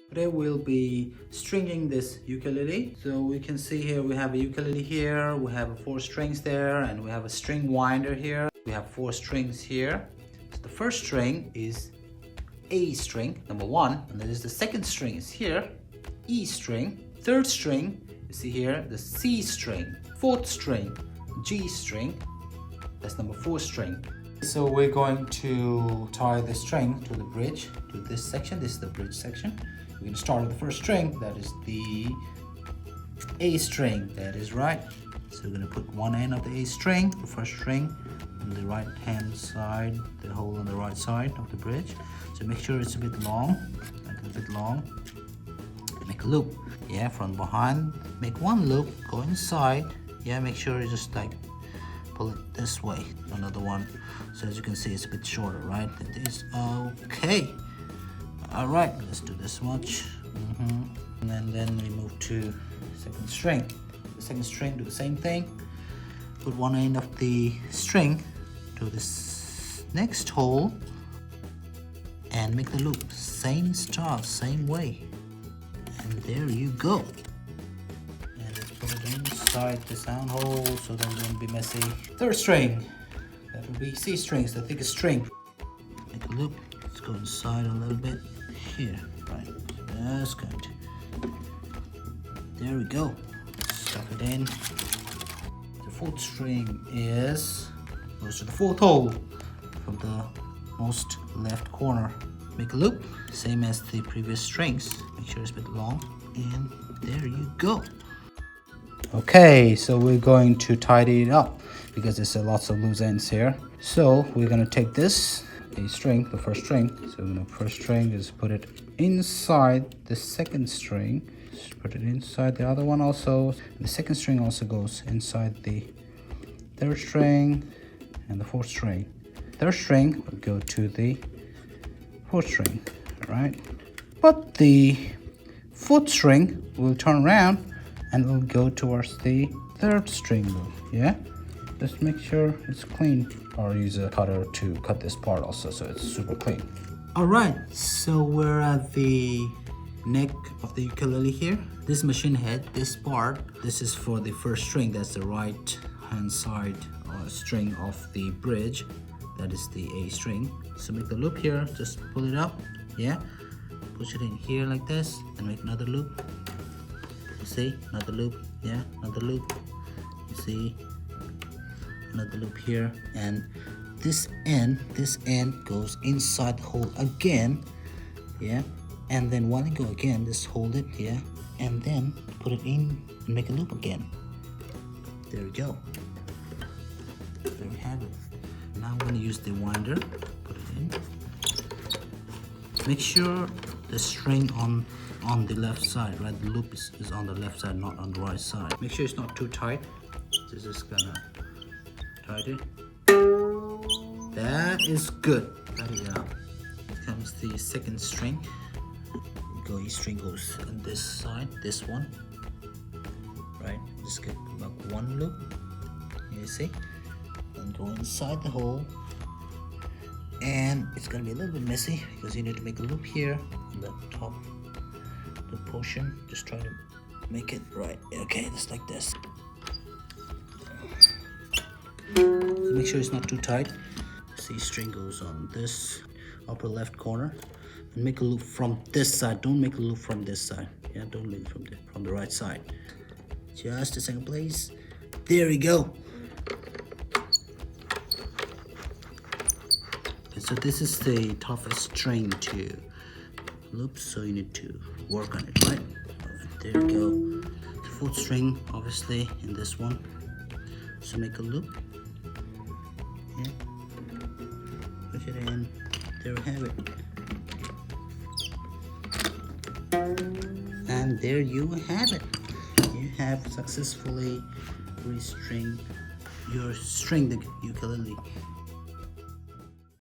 Today we'll be stringing this ukulele. So we can see here we have a ukulele here, we have 4 strings there, and we have a string winder here. We have 4 strings here. So the first string is A string, number 1, and then the second string is here, E string. Third string, you see here, the C string. Fourth string, G string. That's number 4 string. So we're going to tie the string to the bridge, to this section. This is the bridge section. We're going to start with the first string, that is the A string, that is right. So we're going to put one end of the A string, the first string, on the right hand side, the hole on the right side of the bridge. So make sure it's a bit long, like a bit long. Make a loop, yeah, from behind. Make one loop, go inside, yeah, make sure you just like pull it this way, another one. So as you can see, it's a bit shorter, right? It is okay. All right, let's do this much. And then we move to second string. The second string, do the same thing. Put one end of the string to this next hole and make the loop. Same style, same way. And there you go. And let's put it inside the sound hole so that it won't be messy. Third string, that will be C strings, the thickest string. Make a loop. Let's go inside a little bit. Here, right, that's good. There we go. Stuff it in. The fourth string goes to the fourth hole from the most left corner. Make a loop, same as the previous strings. Make sure it's a bit long, and there you go. Okay, so we're going to tidy it up because there's lots of loose ends here. So we're gonna take this A string, the first string. So the first string is put it inside the second string. Just put it inside the other one also. The second string also goes inside the third string and the fourth string. Third string will go to the fourth string, right? But the fourth string will turn around and will go towards the third string loop, yeah? Just make sure it's clean, or use a cutter to cut this part also so it's super clean. All right, so we're at the neck of the ukulele here. This machine head, this part, this is for the first string. That's the right hand side string of the bridge. That is the A string. So make the loop here, just pull it up, yeah? Push it in here like this, and make another loop. You see, another loop, yeah, another loop. You see, another loop here, and this end goes inside the hole again, yeah, and then when you go again, just hold it, yeah, and then put it in and make a loop again. There we go. There we have it. Now I'm going to use the winder, put it in. Make sure the string on the left side, right, the loop is on the left side, not on the right side. Make sure it's not too tight. This is gonna it. That is good. There you go. Here comes the second string. E string goes on this side, this one. Right? Just get about one loop. You see? And go inside the hole. And it's gonna be a little bit messy because you need to make a loop here on the top, the portion. Just try to make it right. Okay, just like this. So make sure it's not too tight. C string goes on this upper left corner, and make a loop from this side. Don't make a loop from this side. Yeah, don't leave it from the right side. Just a second, please. There we go. Okay, so this is the toughest string to loop, so you need to work on it, right? There we go. The fourth string, obviously, in this one. So make a loop. Yeah. Push it in. There we have it. And there you have it. You have successfully restringed your string the ukulele.